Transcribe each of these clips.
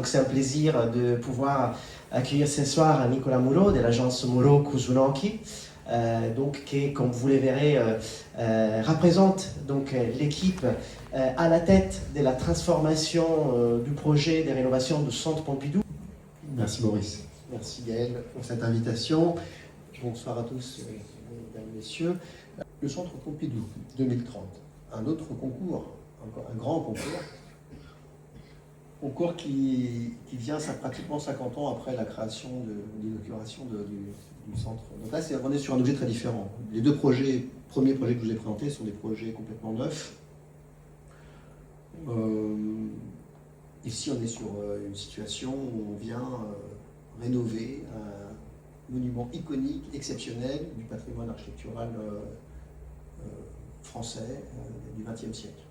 donc c'est un plaisir de pouvoir accueillir ce soir Nicolas Moreau de l'agence Moreau Kusunagi, donc qui, comme vous le verrez, représente donc l'équipe à la tête de la transformation du projet de rénovation du Centre Pompidou. Merci Maurice. Merci Gaël pour cette invitation. Bonsoir à tous, mesdames et messieurs. Le Centre Pompidou 2030, un autre concours, encore un grand concours qui vient pratiquement 50 ans après la création l'inauguration du centre. Donc là, on est sur un objet très différent. Les deux premiers projets que je vous ai présentés sont des projets complètement neufs. Ici, on est sur une situation où on vient rénover un monument iconique, exceptionnel du patrimoine architectural français du XXe siècle.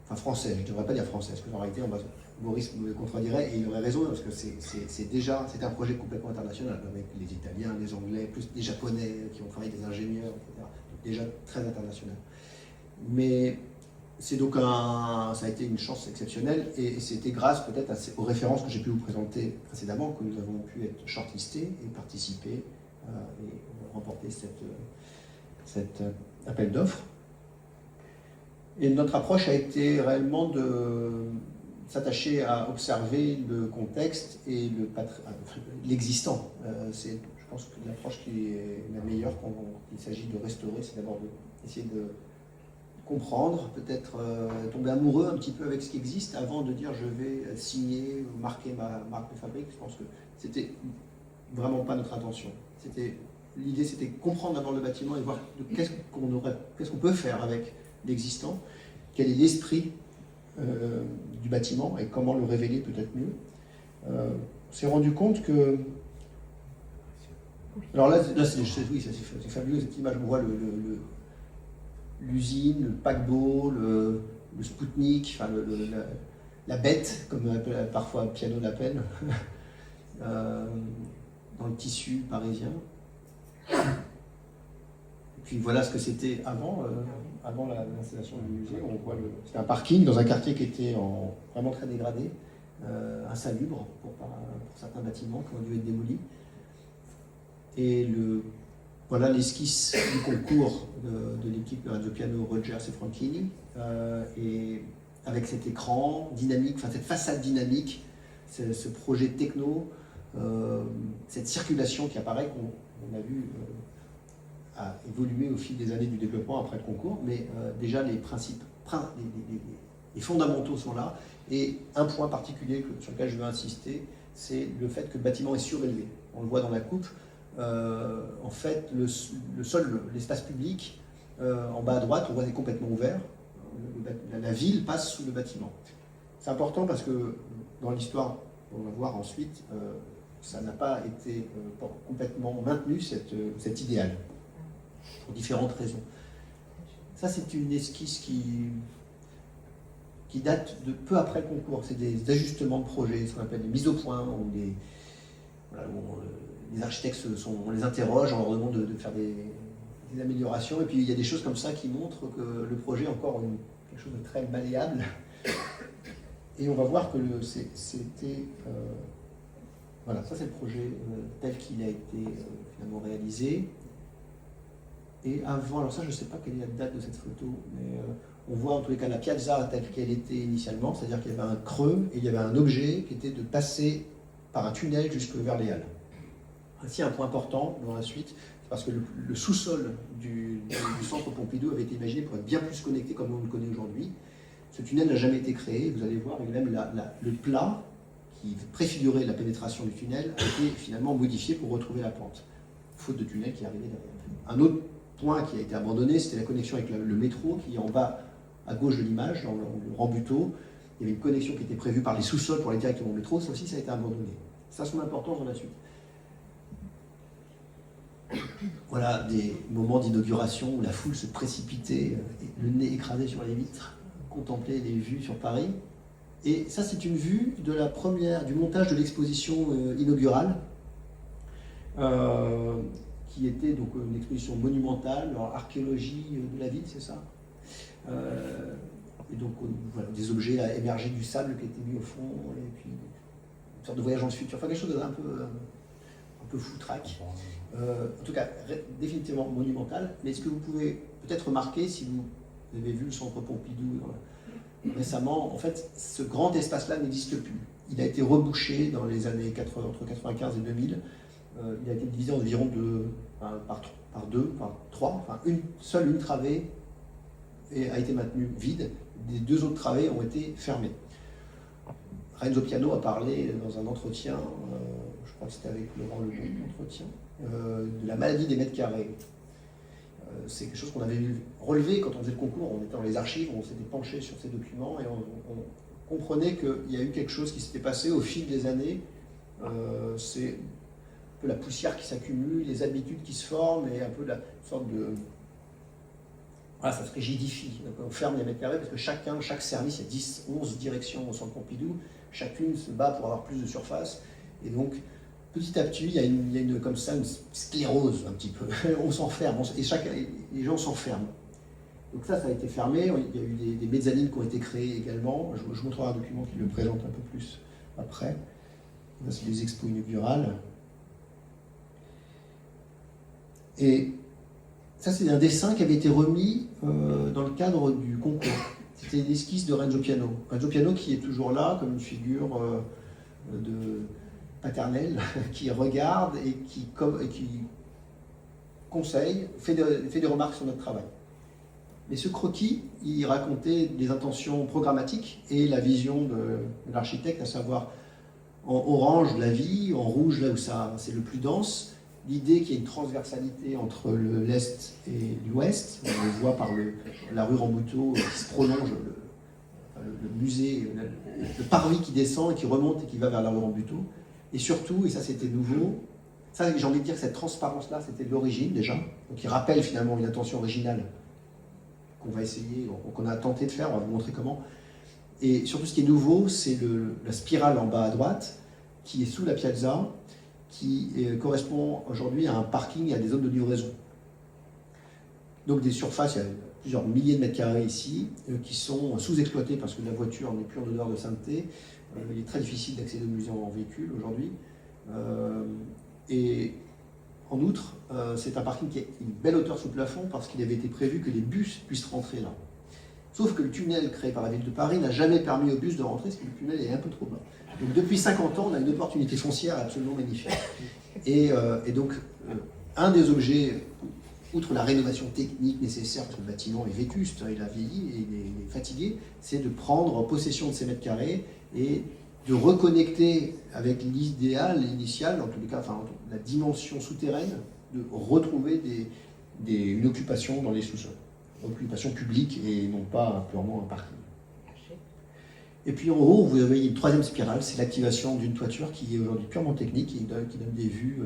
Enfin français, je ne devrais pas dire français, parce que en réalité, Maurice me contredirait, et il aurait raison, parce que c'est un projet complètement international, avec les Italiens, les Anglais, plus les Japonais qui ont travaillé, des ingénieurs, etc. Donc déjà très international. Mais c'est donc ça a été une chance exceptionnelle, et c'était grâce peut-être aux références que j'ai pu vous présenter précédemment que nous avons pu être shortlistés et participer et remporter cet appel d'offres. Et notre approche a été réellement de s'attacher à observer le contexte et l'existant. Je pense que l'approche qui est la meilleure quand il s'agit de restaurer, c'est d'abord d'essayer de comprendre, peut-être tomber amoureux un petit peu avec ce qui existe avant de dire je vais signer ou marquer ma marque de fabrique. Je pense que c'était vraiment pas notre intention. L'idée c'était comprendre d'abord le bâtiment et voir qu'est-ce qu'on peut faire avec l'existant, quel est l'esprit du bâtiment et comment le révéler peut-être mieux. On s'est rendu compte que... Alors là oui, c'est fabuleux cette image, on voit l'usine, le paquebot, le Spoutnik, enfin la bête, comme parfois Piano l'appelle, dans le tissu parisien. Et puis voilà ce que c'était avant l'installation du musée. On voit c'était un parking dans un quartier qui était vraiment très dégradé, insalubre pour certains bâtiments qui ont dû être démolis. Et voilà l'esquisse du concours de l'équipe de Radio Piano Rogers et Franchini, et avec cet écran dynamique, enfin cette façade dynamique, ce projet techno, cette circulation qui apparaît, qu'on a vu a évolué au fil des années du développement après le concours, mais déjà les principes, les fondamentaux sont là, et un point particulier sur lequel je veux insister, c'est le fait que le bâtiment est surélevé. On le voit dans la coupe. En fait, le sol, l'espace public, en bas à droite, on voit est complètement ouvert. La ville passe sous le bâtiment. C'est important parce que dans l'histoire, on va voir ensuite, ça n'a pas été complètement maintenu, cet idéal, pour différentes raisons. Ça, c'est une esquisse qui date de peu après le concours. C'est des ajustements de projet, ce qu'on appelle des mises au point, où les architectes, on les interroge, on leur demande de faire des améliorations, et puis il y a des choses comme ça qui montrent que le projet est encore quelque chose de très malléable. Et on va voir que c'était... voilà, ça c'est le projet tel qu'il a été finalement réalisé. Et avant, alors ça je ne sais pas quelle est la date de cette photo, mais on voit en tous les cas la piazza telle qu'elle était initialement, c'est-à-dire qu'il y avait un creux et il y avait un objet qui était de passer par un tunnel jusque vers les halles. Ainsi, un point important dans la suite, c'est parce que le sous-sol du centre Pompidou avait été imaginé pour être bien plus connecté comme on le connaît aujourd'hui. Ce tunnel n'a jamais été créé, vous allez voir, et même le plat qui préfigurait la pénétration du tunnel a été finalement modifié pour retrouver la pente, faute de tunnel qui arrivait derrière. Un autre point qui a été abandonné, c'était la connexion avec le métro, qui est en bas à gauche de l'image, dans le rembuteau. Il y avait une connexion qui était prévue par les sous-sols pour aller directement au métro, ça aussi ça a été abandonné. Ça a son importance dans la suite. Voilà des moments d'inauguration où la foule se précipitait, le nez écrasé sur les vitres, contempler les vues sur Paris. Et ça, c'est une vue du montage de l'exposition inaugurale, qui était donc une exposition monumentale, archéologie de la ville, c'est ça. Et donc voilà, des objets émergés du sable qui étaient mis au fond, et puis sorte de voyage dans le futur, enfin quelque chose d'un peu foutraque. En tout cas, définitivement monumental. Mais ce que vous pouvez peut-être remarquer, si vous avez vu le centre Pompidou récemment, en fait, ce grand espace-là n'existe plus. Il a été rebouché dans les années entre 95 et 2000. Il a été divisé environ par trois. Enfin, seule une travée a été maintenue vide. Les deux autres travées ont été fermées. Renzo Piano a parlé dans un entretien, je crois que c'était avec Laurent Lebon, de la maladie des mètres carrés. C'est quelque chose qu'on avait relevé quand on faisait le concours, on était dans les archives, on s'était penché sur ces documents et on comprenait qu'il y a eu quelque chose qui s'était passé au fil des années. C'est un peu la poussière qui s'accumule, les habitudes qui se forment et un peu la sorte de... Voilà, ça se rigidifie. Donc on ferme les mètres carrés parce que chaque service, il y a 10, 11 directions au centre Pompidou, chacune se bat pour avoir plus de surface. Et donc, petit à petit, il y a une comme ça, une sclérose un petit peu. On s'enferme, les gens s'enferment. Donc ça a été fermé. Il y a eu des mezzanines qui ont été créées également. Je vous montrerai un document qui le présente un peu plus après. Là, c'est les expos inaugurales. Et ça, c'est un dessin qui avait été remis dans le cadre du concours. C'était l'esquisse de Renzo Piano. Renzo Piano qui est toujours là comme une figure paternelle, qui regarde et qui conseille, fait des remarques sur notre travail. Mais ce croquis, il racontait des intentions programmatiques et la vision de l'architecte, à savoir en orange la vie, en rouge là où c'est le plus dense, l'idée qu'il y ait une transversalité entre l'Est et l'Ouest. On le voit par la rue Rambuteau qui se prolonge, le musée, le parvis qui descend et qui remonte et qui va vers la rue Rambuteau. Et surtout, et ça c'était nouveau, ça j'ai envie de dire que cette transparence-là, c'était de l'origine déjà, donc il rappelle finalement une intention originale qu'on va essayer, qu'on a tenté de faire, on va vous montrer comment. Et surtout ce qui est nouveau, c'est la spirale en bas à droite, qui est sous la piazza, qui correspond aujourd'hui à un parking et à des zones de livraison. Donc des surfaces, il y a plusieurs milliers de mètres carrés ici, qui sont sous-exploités parce que la voiture n'est plus en odeur de sainteté. Il est très difficile d'accéder au musée en véhicule aujourd'hui. Et en outre, c'est un parking qui a une belle hauteur sous plafond parce qu'il avait été prévu que les bus puissent rentrer là. Sauf que le tunnel créé par la ville de Paris n'a jamais permis aux bus de rentrer parce que le tunnel est un peu trop bas. Donc depuis 50 ans, on a une opportunité foncière absolument magnifique. Et donc, un des objets, outre la rénovation technique nécessaire, parce que le bâtiment est vétuste, il a vieilli et il est fatigué, c'est de prendre possession de ces mètres carrés et de reconnecter avec l'idéal initial, en tous les cas, enfin, la dimension souterraine, de retrouver une occupation dans les sous-sols. Occupation publique et non pas purement un parking. Et puis en haut, vous avez une troisième spirale, c'est l'activation d'une toiture qui est aujourd'hui purement technique et qui donne des vues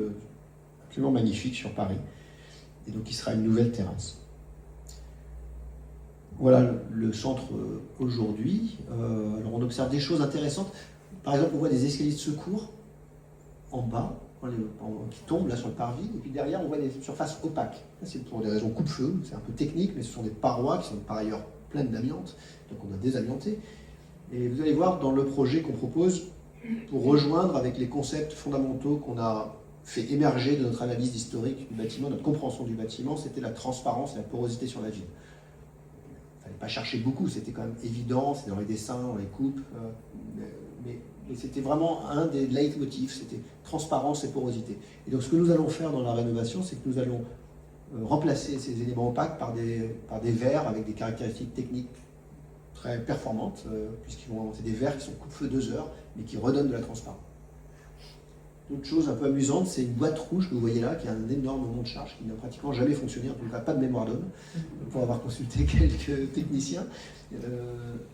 absolument magnifiques sur Paris. Et donc qui sera une nouvelle terrasse. Voilà le centre aujourd'hui. Alors on observe des choses intéressantes. Par exemple, on voit des escaliers de secours en bas, qui tombent là sur le parvis, et puis derrière on voit des surfaces opaques. C'est pour des raisons coupe-feu, c'est un peu technique, mais ce sont des parois qui sont par ailleurs pleines d'amiante, donc on a désamianté. Et vous allez voir dans le projet qu'on propose, pour rejoindre avec les concepts fondamentaux qu'on a fait émerger de notre analyse historique du bâtiment, notre compréhension du bâtiment, c'était la transparence et la porosité sur la ville. Il ne fallait pas chercher beaucoup, c'était quand même évident, c'est dans les dessins, dans les coupes, mais c'était vraiment un des leitmotifs, c'était transparence et porosité. Et donc ce que nous allons faire dans la rénovation, c'est que nous allons remplacer ces éléments opaques par des verres avec des caractéristiques techniques très performantes, c'est des verres qui sont coupe-feu 2 heures, mais qui redonnent de la transparence. Autre chose un peu amusante, c'est une boîte rouge que vous voyez là, qui a un énorme mont de charge, qui n'a pratiquement jamais fonctionné, en tout cas pas de mémoire d'homme, pour avoir consulté quelques techniciens.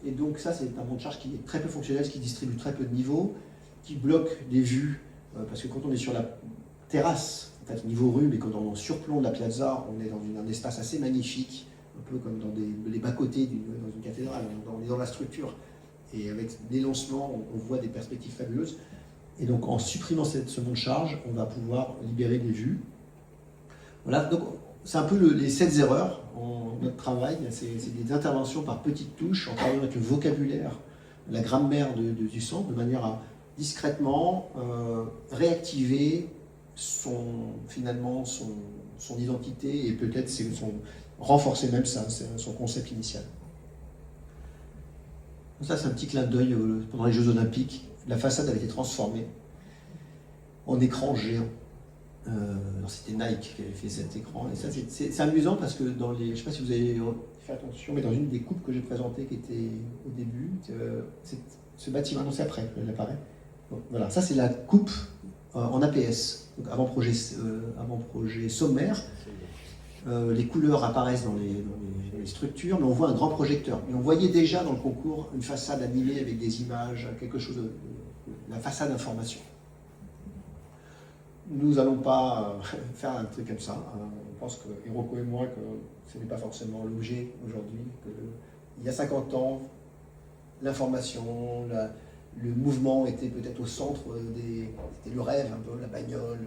Et donc ça, c'est un mont de charge qui est très peu fonctionnel, qui distribue très peu de niveaux, qui bloque des vues, parce que quand on est sur la terrasse, en fait, niveau rue, mais quand on est en surplomb de la piazza, on est dans un espace assez magnifique, un peu comme dans les bas-côtés dans une cathédrale, on est dans la structure, et avec l'élancement, on voit des perspectives fabuleuses. Et donc en supprimant ce mont de charge, on va pouvoir libérer des vues. Voilà, donc c'est un peu les 7 erreurs en notre travail, c'est des interventions par petites touches, en travaillant avec le vocabulaire, la grammaire du centre, de manière à discrètement réactiver finalement son identité et peut-être renforcer même son concept initial. Ça, c'est un petit clin d'œil pendant les Jeux Olympiques. La façade avait été transformée en écran géant. C'était Nike qui avait fait cet écran. Et ça, c'est amusant parce que je ne sais pas si vous avez fait attention, mais dans une des coupes que j'ai présentées qui était au début, ce bâtiment, non, c'est après, il apparaît. Donc, voilà, ça c'est la coupe en APS, donc avant-projet sommaire. Les couleurs apparaissent dans les structures, mais on voit un grand projecteur. Et on voyait déjà dans le concours une façade animée avec des images, quelque chose la façade d'information. Nous n'allons pas faire un truc comme ça. On pense que Hiroko et moi, que ce n'est pas forcément l'objet aujourd'hui. Il y a 50 ans, l'information, le mouvement était peut-être au centre c'était le rêve un peu, la bagnole,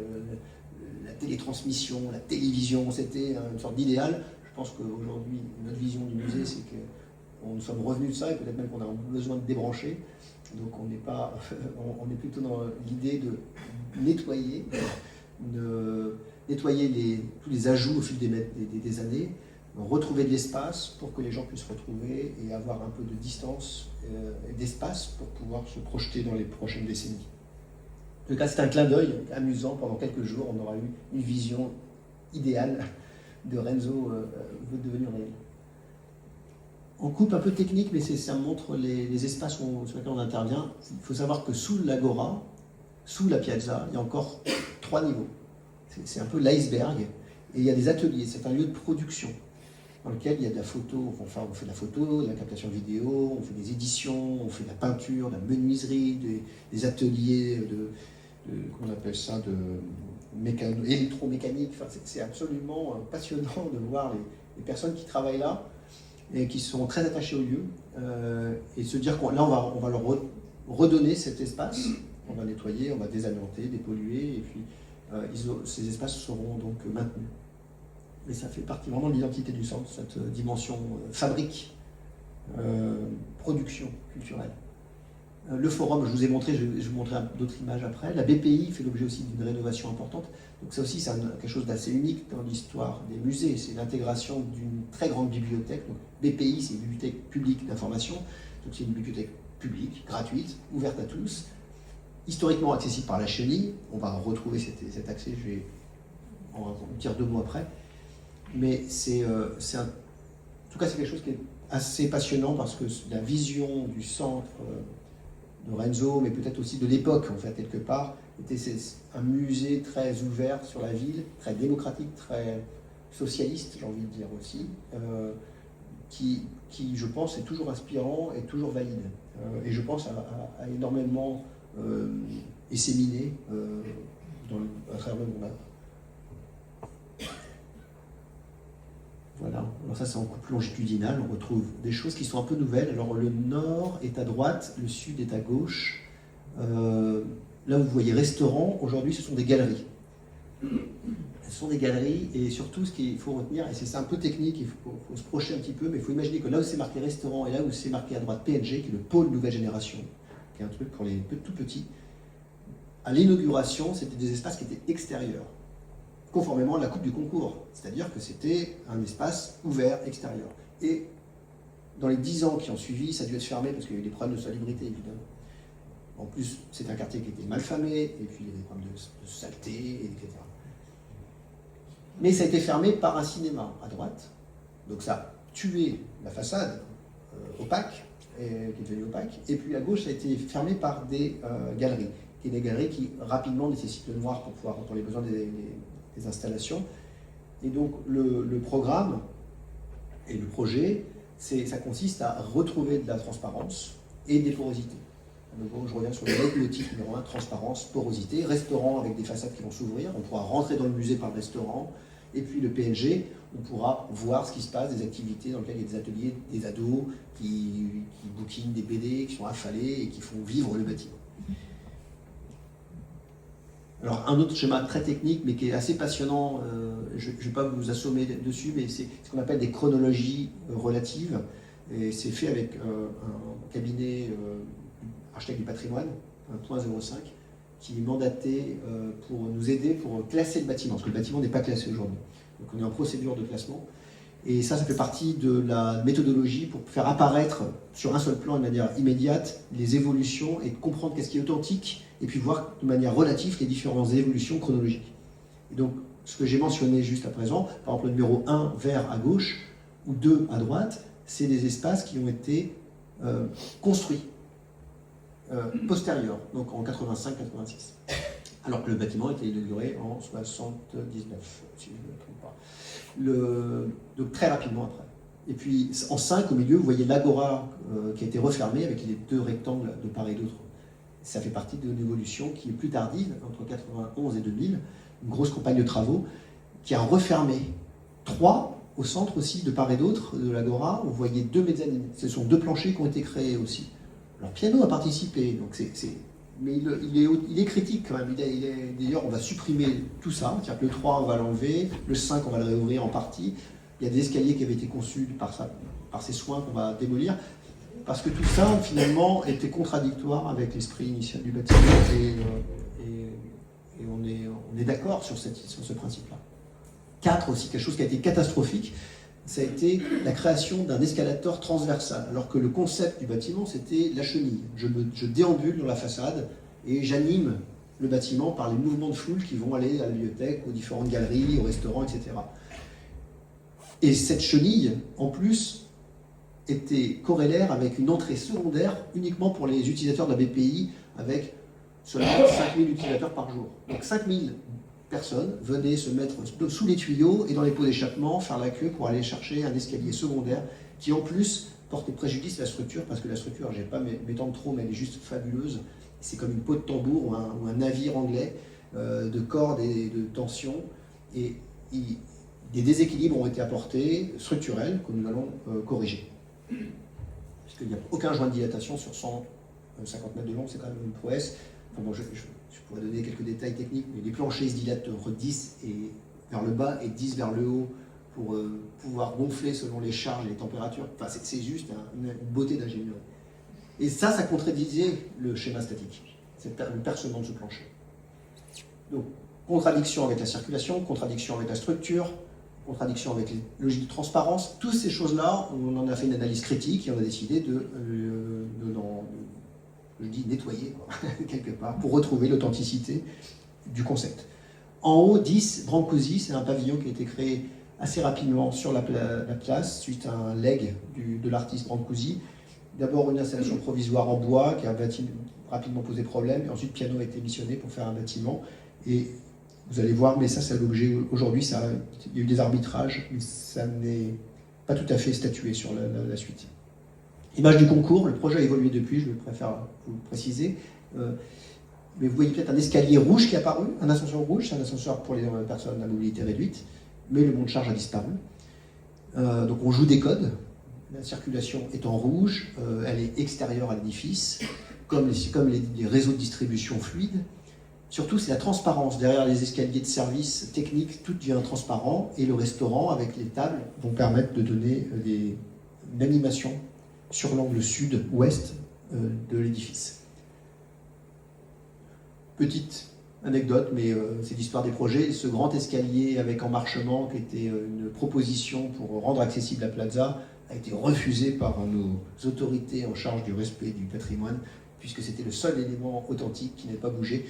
la télétransmission, la télévision, c'était une sorte d'idéal. Je pense qu'aujourd'hui, notre vision du musée, c'est que nous sommes revenus de ça et peut-être même qu'on a besoin de débrancher. Donc on est plutôt dans l'idée de nettoyer tous les ajouts au fil des années, retrouver de l'espace pour que les gens puissent retrouver et avoir un peu de distance et d'espace pour pouvoir se projeter dans les prochaines décennies. En tout cas, c'est un clin d'œil amusant. Pendant quelques jours, on aura eu une vision idéale de Renzo veut devenir réel. On coupe un peu technique, mais ça montre les espaces sur lesquels on intervient. Il faut savoir que sous l'Agora, sous la piazza, il y a encore 3 niveaux. C'est un peu l'iceberg. Et il y a des ateliers. C'est un lieu de production dans lequel il y a de la photo. Enfin, on fait de la photo, de la captation vidéo, on fait des éditions, on fait de la peinture, de la menuiserie, des ateliers qu'on appelle ça, électromécanique. Enfin, c'est absolument passionnant de voir les personnes qui travaillent là et qui sont très attachés au lieu, et se dire qu'on va leur redonner cet espace, on va nettoyer, on va désamianter, dépolluer, et puis ces espaces seront donc maintenus. Mais ça fait partie vraiment de l'identité du centre, cette dimension fabrique, production culturelle. Le forum, je vous ai montré, je vais vous montrer d'autres images après. La BPI fait l'objet aussi d'une rénovation importante. Donc ça aussi, c'est quelque chose d'assez unique dans l'histoire des musées. C'est l'intégration d'une très grande bibliothèque. Donc, BPI, c'est une bibliothèque publique d'information. Donc c'est une bibliothèque publique, gratuite, ouverte à tous, historiquement accessible par la chenille. On va retrouver cet accès, je vais en dire 2 mots après. Mais en tout cas, c'est quelque chose qui est assez passionnant parce que la vision du centre de Renzo, mais peut-être aussi de l'époque, en fait, quelque part, était un musée très ouvert sur la ville, très démocratique, très socialiste, j'ai envie de dire aussi, qui, je pense, est toujours inspirant et toujours valide. Et je pense à énormément disséminé à travers le monde. Voilà, alors ça c'est en coupe longitudinale, on retrouve des choses qui sont un peu nouvelles. Alors le nord est à droite, le sud est à gauche. Là vous voyez restaurant, aujourd'hui ce sont des galeries. Ce sont des galeries et surtout ce qu'il faut retenir, et c'est un peu technique, il faut se projeter un petit peu, mais il faut imaginer que là où c'est marqué restaurant et là où c'est marqué à droite PNG, qui est le pôle nouvelle génération, qui est un truc pour les tout petits, à l'inauguration c'était des espaces qui étaient extérieurs, conformément à la coupe du concours, c'est-à-dire que c'était un espace ouvert extérieur. Et dans les 10 ans qui ont suivi, ça a dû être fermé parce qu'il y a eu des problèmes de salubrité évidemment. En plus, c'est un quartier qui était mal famé, et puis il y avait des problèmes de saleté, etc. Mais ça a été fermé par un cinéma à droite, donc ça a tué la façade opaque, qui est devenue opaque, et puis à gauche, ça a été fermé par des galeries, des galeries qui rapidement nécessitent le noir pour les besoins des installations. Et donc le programme et le projet, ça consiste à retrouver de la transparence et des porosités. À nouveau, je reviens sur le titre numéro 1, transparence, porosité, restaurant avec des façades qui vont s'ouvrir, on pourra rentrer dans le musée par le restaurant, et puis le PNG, on pourra voir ce qui se passe, des activités dans lesquelles il y a des ateliers, des ados qui bouquinent des BD, qui sont affalés et qui font vivre le bâtiment. Alors un autre schéma très technique, mais qui est assez passionnant, je ne vais pas vous assommer dessus, mais c'est ce qu'on appelle des chronologies relatives, et c'est fait avec un cabinet architecte du patrimoine, 1.05, qui est mandaté pour nous aider pour classer le bâtiment, parce que le bâtiment n'est pas classé aujourd'hui. Donc on est en procédure de classement. Et ça fait partie de la méthodologie pour faire apparaître sur un seul plan de manière immédiate les évolutions et comprendre qu'est-ce qui est authentique et puis voir de manière relative les différentes évolutions chronologiques. Et donc, ce que j'ai mentionné juste à présent, par exemple le numéro 1 vert à gauche ou 2 à droite, c'est des espaces qui ont été construits postérieurs, donc en 85-86. Alors que le bâtiment a été inauguré en 79, si je ne me trompe pas. Donc très rapidement après. Et puis en 5, au milieu, vous voyez l'agora qui a été refermée avec les 2 rectangles de part et d'autre. Ça fait partie d'une évolution qui est plus tardive, entre 91 et 2000, une grosse campagne de travaux qui a refermé 3 au centre aussi, de part et d'autre de l'agora. Vous voyez 2 mezzanines. Ce sont 2 planchers qui ont été créés aussi. Alors Piano a participé, donc mais il est critique quand même. D'ailleurs, on va supprimer tout ça. C'est-à-dire que le 3, on va l'enlever, le 5, on va le réouvrir en partie. Il y a des escaliers qui avaient été conçus par ces soins qu'on va démolir. Parce que tout ça, finalement, était contradictoire avec l'esprit initial du bâtiment. Et on est d'accord sur ce principe-là. 4 aussi, quelque chose qui a été catastrophique, ça a été la création d'un escalator transversal, alors que le concept du bâtiment, c'était la chenille. Je déambule dans la façade et j'anime le bâtiment par les mouvements de foule qui vont aller à la bibliothèque, aux différentes galeries, aux restaurants, etc. Et cette chenille, en plus, était corrélaire avec une entrée secondaire uniquement pour les utilisateurs de la BPI, avec seulement 5000 utilisateurs par jour. Donc 5000 personnes venaient se mettre sous les tuyaux et dans les pots d'échappement, faire la queue pour aller chercher un escalier secondaire qui en plus portait préjudice à la structure, parce que la structure, je ne vais pas m'étendre trop, mais elle est juste fabuleuse. C'est comme une peau de tambour ou un navire anglais de cordes et de tension. Et des déséquilibres ont été apportés, structurels, que nous allons corriger. Puisqu'il n'y a aucun joint de dilatation sur 150 mètres de long, c'est quand même une prouesse. Enfin bon, je pourrais donner quelques détails techniques, mais les planchers se dilatent entre 10 vers le bas et 10 vers le haut pour pouvoir gonfler selon les charges et les températures. Enfin, c'est juste une beauté d'ingénierie. Et ça contredisait le schéma statique, le percement de ce plancher. Donc, contradiction avec la circulation, contradiction avec la structure, contradiction avec les logiques de transparence. Toutes ces choses-là, on en a fait une analyse critique et on a décidé je dis nettoyer, quoi, quelque part, pour retrouver l'authenticité du concept. En haut, 10, Brancusi, c'est un pavillon qui a été créé assez rapidement sur la place, suite à un leg de l'artiste Brancusi. D'abord une installation provisoire en bois qui a rapidement posé problème, et ensuite Piano a été missionné pour faire un bâtiment. Et vous allez voir, mais ça c'est l'objet aujourd'hui, il y a eu des arbitrages, mais ça n'est pas tout à fait statué sur la suite. Image du concours, le projet a évolué depuis, je préfère vous le préciser. Mais vous voyez peut-être un escalier rouge qui est apparu, un ascenseur rouge, c'est un ascenseur pour les personnes à mobilité réduite, mais le monte charge a disparu. Donc on joue des codes, la circulation est en rouge, elle est extérieure à l'édifice, comme les réseaux de distribution fluides. Surtout, c'est la transparence. Derrière les escaliers de service technique, tout devient transparent, et le restaurant, avec les tables, vont permettre de donner une animation sur l'angle sud-ouest de l'édifice. Petite anecdote, mais c'est l'histoire des projets. Ce grand escalier avec emmarchement, qui était une proposition pour rendre accessible la plaza, a été refusé par nos autorités en charge du respect du patrimoine, puisque c'était le seul élément authentique qui n'avait pas bougé.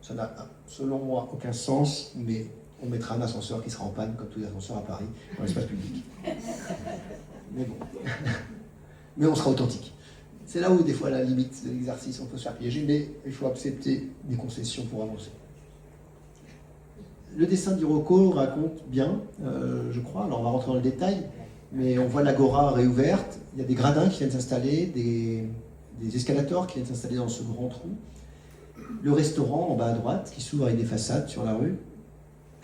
Ça n'a, selon moi, aucun sens, mais on mettra un ascenseur qui sera en panne, comme tous les ascenseurs à Paris, dans l'espace public. Mais bon. Mais on sera authentique. C'est là où, des fois, à la limite de l'exercice, on peut se faire piéger, mais il faut accepter des concessions pour avancer. Le dessin d'Iroko raconte bien, je crois, alors on va rentrer dans le détail, mais on voit l'agora réouverte, il y a des gradins qui viennent s'installer, des escalators qui viennent s'installer dans ce grand trou, le restaurant en bas à droite qui s'ouvre avec des façades sur la rue,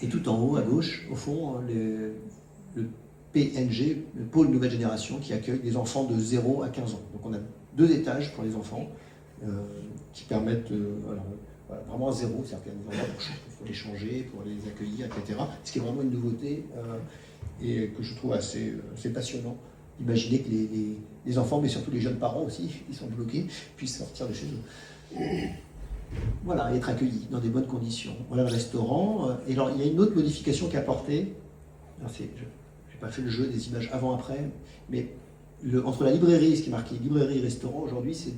et tout en haut à gauche, au fond, le PNG, le pôle nouvelle génération, qui accueille des enfants de 0 à 15 ans. Donc on a 2 étages pour les enfants qui permettent vraiment à 0, c'est-à-dire qu'il y a des endroits il faut les changer, pour les accueillir, etc. Ce qui est vraiment une nouveauté et que je trouve assez passionnant d'imaginer que les enfants, mais surtout les jeunes parents aussi, ils sont bloqués, puissent sortir de chez eux. Voilà, être accueilli dans des bonnes conditions. Voilà le restaurant. Et alors, il y a une autre modification qui est apportée. Alors, je n'ai pas fait le jeu des images avant-après, mais entre la librairie, ce qui est marqué librairie et restaurant, aujourd'hui, c'est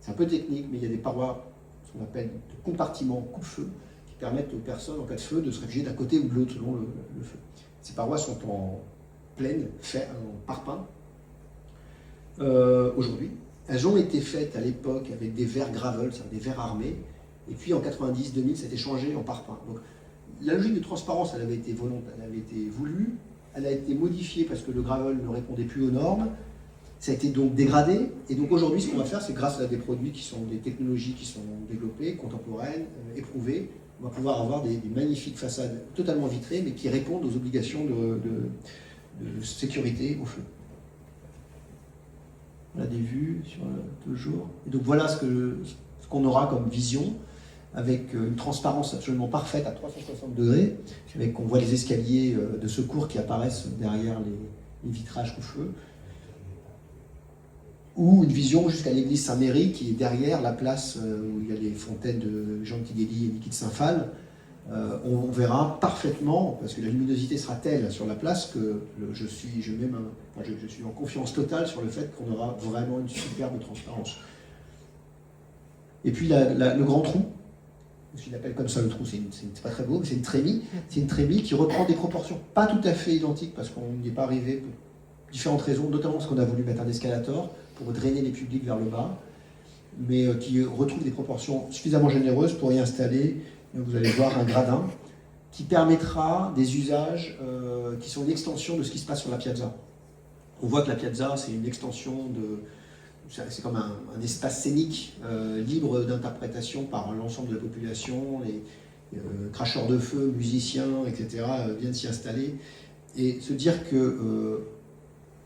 un peu technique, mais il y a des parois, ce qu'on appelle de compartiments coupe-feu, qui permettent aux personnes, en cas de feu, de se réfugier d'un côté ou de l'autre selon le feu. Ces parois sont en plaine, en parpaing, aujourd'hui. Elles ont été faites à l'époque avec des verres gravel, c'est-à-dire des verres armés, et puis en 90-2000, ça a été changé en parpaing. Donc, la logique de transparence, elle avait été voulue, elle a été modifiée parce que le gravel ne répondait plus aux normes, ça a été donc dégradé, et donc aujourd'hui, ce qu'on va faire, c'est grâce à des produits qui sont des technologies qui sont développées, contemporaines, éprouvées, on va pouvoir avoir des magnifiques façades totalement vitrées, mais qui répondent aux obligations de sécurité au feu. Voilà des vues sur toujours. Et donc voilà ce qu'on aura comme vision, avec une transparence absolument parfaite à 360 degrés, avec on voit les escaliers de secours qui apparaissent derrière les vitrages au feu, ou une vision jusqu'à l'église Saint-Méry qui est derrière la place où il y a les fontaines de Jean Tigueli et Niki de Saint-Phal. On verra parfaitement, parce que la luminosité sera telle sur la place que je suis en confiance totale sur le fait qu'on aura vraiment une superbe transparence. Et puis le grand trou, ce qu'il appelle comme ça le trou, c'est pas très beau, mais c'est une trémie. C'est une trémie qui reprend des proportions pas tout à fait identiques, parce qu'on n'y est pas arrivé pour différentes raisons, notamment parce qu'on a voulu mettre un escalator pour drainer les publics vers le bas, mais qui retrouve des proportions suffisamment généreuses pour y installer, vous allez voir, un gradin qui permettra des usages qui sont une extension de ce qui se passe sur la piazza. On voit que la piazza, c'est une extension c'est comme un espace scénique libre d'interprétation par l'ensemble de la population, les cracheurs de feu, musiciens, etc. Viennent s'y installer, et se dire que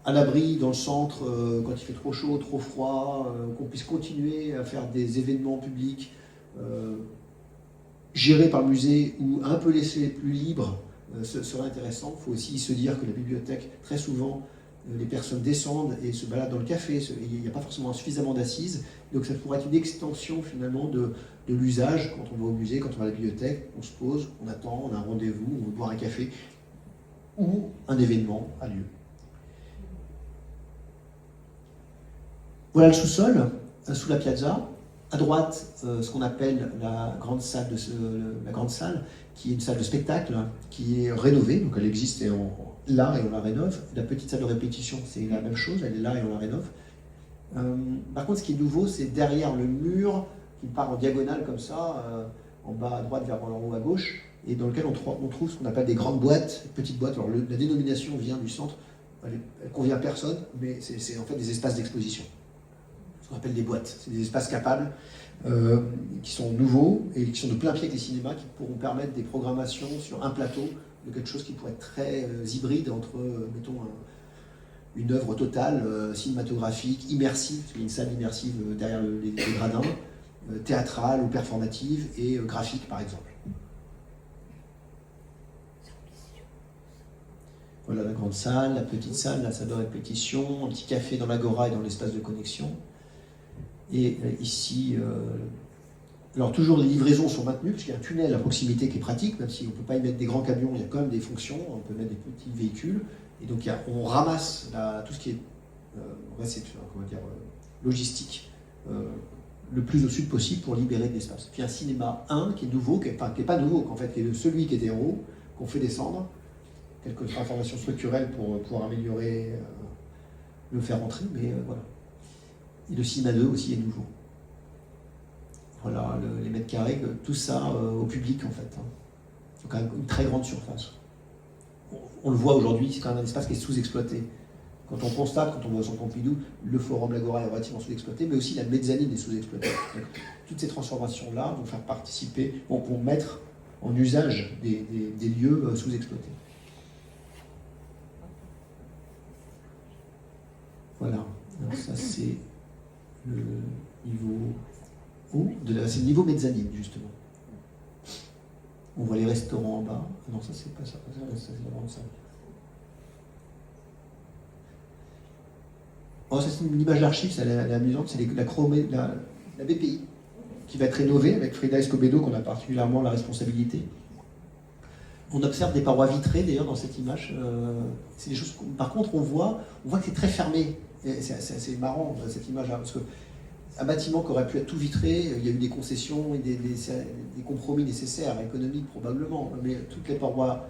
à l'abri dans le centre, quand il fait trop chaud, trop froid, qu'on puisse continuer à faire des événements publics gérés par le musée ou un peu laissés plus libres, serait intéressant. Il faut aussi se dire que la bibliothèque, très souvent, les personnes descendent et se baladent dans le café, il n'y a pas forcément suffisamment d'assises, donc ça pourrait être une extension finalement de l'usage. Quand on va au musée, quand on va à la bibliothèque, on se pose, on attend, on a un rendez-vous, on veut boire un café, ou un événement a lieu. Voilà le sous-sol, sous la piazza. À droite, ce qu'on appelle la grande salle, qui est une salle de spectacle, qui est rénovée, donc elle existe là et on la rénove. La petite salle de répétition, c'est la même chose, elle est là et on la rénove. Par contre, ce qui est nouveau, c'est derrière le mur, qui part en diagonale comme ça, en bas à droite vers en haut à gauche, et dans lequel on trouve ce qu'on appelle des grandes boîtes, petites boîtes. Alors la dénomination vient du centre, elle convient à personne, mais c'est en fait des espaces d'exposition. Ce qu'on appelle des boîtes. C'est des espaces capables qui sont nouveaux et qui sont de plein pied avec les cinémas, qui pourront permettre des programmations sur un plateau de quelque chose qui pourrait être très hybride entre, mettons, une œuvre totale, cinématographique, immersive, parce qu'il y a une salle immersive derrière les gradins, théâtrale ou performative et graphique par exemple. Voilà la grande salle, la petite salle, la salle de répétition, un petit café dans l'agora et dans l'espace de connexion. Et ici, alors toujours les livraisons sont maintenues, parce qu'il y a un tunnel à proximité qui est pratique, même si on ne peut pas y mettre des grands camions, il y a quand même des fonctions, on peut mettre des petits véhicules, et donc on ramasse tout ce qui est logistique le plus au sud possible pour libérer de l'espace. Puis un cinéma 1 qui est nouveau, qui n'est pas nouveau, qu'en fait, qui est celui qui était en haut, qu'on fait descendre, quelques informations structurelles pour pouvoir améliorer, le faire entrer, mais voilà. Et le cinéma 2 aussi est nouveau. Voilà, les mètres carrés, tout ça au public en fait. C'est quand même une très grande surface. On le voit aujourd'hui, c'est quand même un espace qui est sous-exploité. Quand on constate, quand on va au Centre Pompidou, le forum L'Agora est relativement sous-exploité, mais aussi la mezzanine est sous-exploitée. Donc, toutes ces transformations-là vont faire participer, vont mettre en usage des lieux sous-exploités. Voilà, alors ça c'est le niveau haut, c'est le niveau mezzanine justement. On voit les restaurants en bas. Non, ça c'est pas ça, c'est la grande salle. Oh, ça c'est une image d'archive, elle est amusante, c'est la BPI. qui va être rénové avec Frida Escobedo, qu'on a particulièrement la responsabilité. On observe des parois vitrées d'ailleurs dans cette image. C'est des choses. Par contre, on voit que c'est très fermé. C'est marrant cette image-là, parce que un bâtiment qui aurait pu être tout vitré, il y a eu des concessions et des compromis nécessaires, économiques probablement, mais toutes les parois,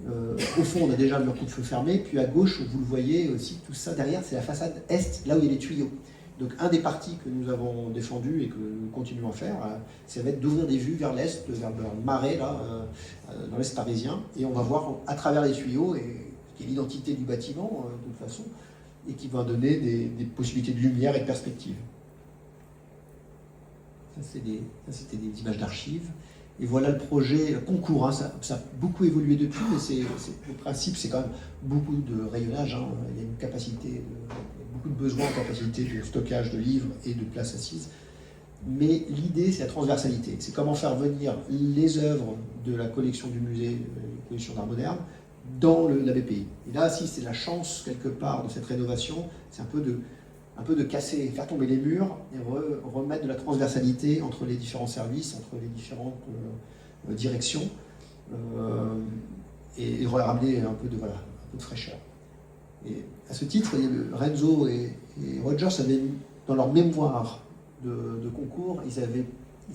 au fond, on a déjà le mur coup-de-feu fermé, puis à gauche, vous le voyez aussi, tout ça derrière, c'est la façade est, là où il y a les tuyaux. Donc un des partis que nous avons défendu et que nous continuons à faire, ça va être d'ouvrir des vues vers l'est, vers le marais, là, dans l'est parisien, et on va voir à travers les tuyaux, qui est l'identité du bâtiment, de toute façon, et qui va donner des possibilités de lumière et de perspective. Ça, c'était des images d'archives. Et voilà le projet concours. Hein. Ça a beaucoup évolué depuis, mais le principe, c'est quand même beaucoup de rayonnage. Hein. Il y a une capacité, beaucoup de besoins en capacité de stockage de livres et de places assises. Mais l'idée, c'est la transversalité. C'est comment faire venir les œuvres de la collection du musée, la collection d'art moderne, dans la BPI. Et là, si c'est la chance, quelque part, de cette rénovation, c'est un peu de casser, faire tomber les murs et remettre de la transversalité entre les différents services, entre les différentes directions, et ramener un peu de fraîcheur. Et à ce titre, Renzo et Rogers avaient, dans leur mémoire de concours, ils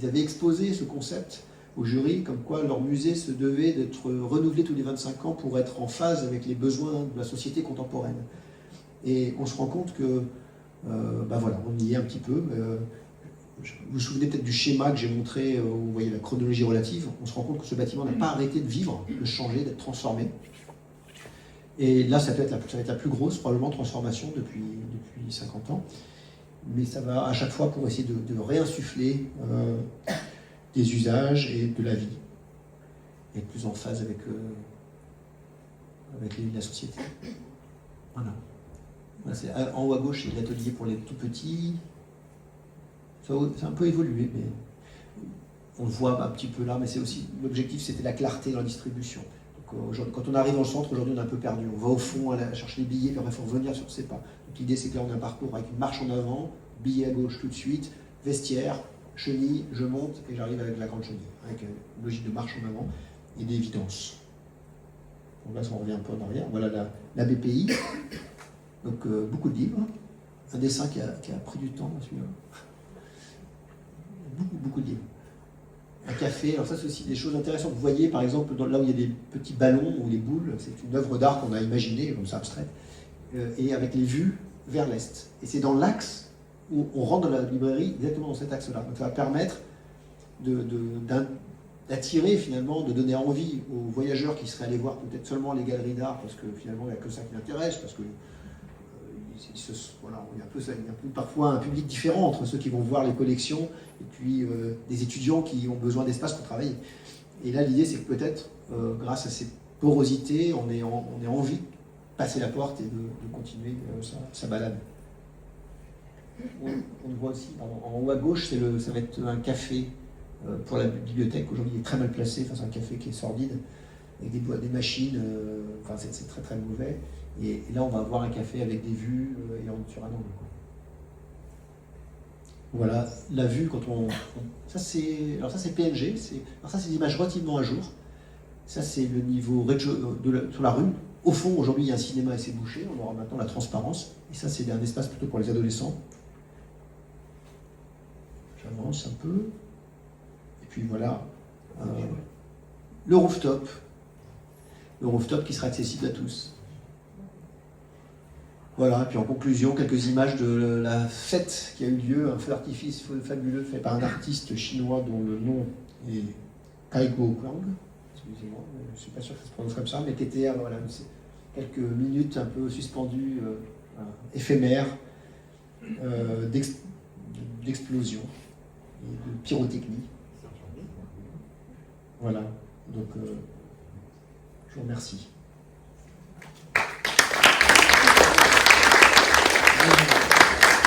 avaient exposé ce concept au jury, comme quoi leur musée se devait d'être renouvelé tous les 25 ans pour être en phase avec les besoins de la société contemporaine. Et on se rend compte que voilà, on y est un petit peu. Vous vous souvenez peut-être du schéma que j'ai montré où vous voyez la chronologie relative. On se rend compte que ce bâtiment n'a pas arrêté de vivre, de changer, d'être transformé. Et là, ça va être la plus grosse, probablement, transformation depuis 50 ans. Mais ça va à chaque fois pour essayer de réinsuffler des usages et de la vie. Et être plus en phase avec la société. Voilà. En haut à gauche, c'est l'atelier pour les tout petits. Ça a un peu évolué, mais on le voit un petit peu là, mais c'est aussi l'objectif, c'était la clarté dans la distribution. Donc, quand on arrive dans le centre, aujourd'hui, on est un peu perdu. On va au fond à chercher les billets, puis après, il faut revenir sur ses pas. Donc l'idée, c'est que là, on a un parcours avec une marche en avant, billets à gauche tout de suite, vestiaire, chenille, je monte et j'arrive avec la grande chenille, avec une logique de marche en avant et d'évidence. Donc là, on revient un peu en arrière. Voilà la BPI. Donc beaucoup de livres, un dessin qui a pris du temps, celui-là. Beaucoup de livres. Un café, alors ça c'est aussi des choses intéressantes. Vous voyez par exemple là où il y a des petits ballons ou les boules, c'est une œuvre d'art qu'on a imaginée, comme ça abstraite, et avec les vues vers l'est. Et c'est dans l'axe où on rentre dans la librairie, exactement dans cet axe-là. Donc ça va permettre d'attirer finalement, de donner envie aux voyageurs qui seraient allés voir peut-être seulement les galeries d'art, parce que finalement il n'y a que ça qui l'intéresse, parce que voilà, il y a parfois un public différent entre ceux qui vont voir les collections et puis des étudiants qui ont besoin d'espace pour travailler. Et là, l'idée, c'est que peut-être, grâce à cette porosité, on ait envie de passer la porte et de continuer sa balade. On le voit aussi, en haut à gauche, ça va être un café pour la bibliothèque. Aujourd'hui, il est très mal placé, c'est un café qui est sordide, avec des machines, c'est très très mauvais. Et là, on va avoir un café avec des vues et sur un angle. Voilà, la vue, quand on... Ça, c'est PNG. Alors ça, c'est des images relativement à jour. Ça, c'est le niveau sur la rue. Au fond, aujourd'hui, il y a un cinéma et c'est bouché. On aura maintenant la transparence. Et ça, c'est un espace plutôt pour les adolescents. J'avance un peu. Et puis voilà. Le rooftop. Le rooftop qui sera accessible à tous. Voilà, et puis en conclusion, quelques images de la fête qui a eu lieu, un feu d'artifice fabuleux fait par un artiste chinois dont le nom est Kaigo Kwang, excusez-moi, je ne suis pas sûr que ça se prononce comme ça, mais qui était quelques minutes un peu suspendues, éphémères, d'explosion et de pyrotechnie. Voilà, donc je vous remercie.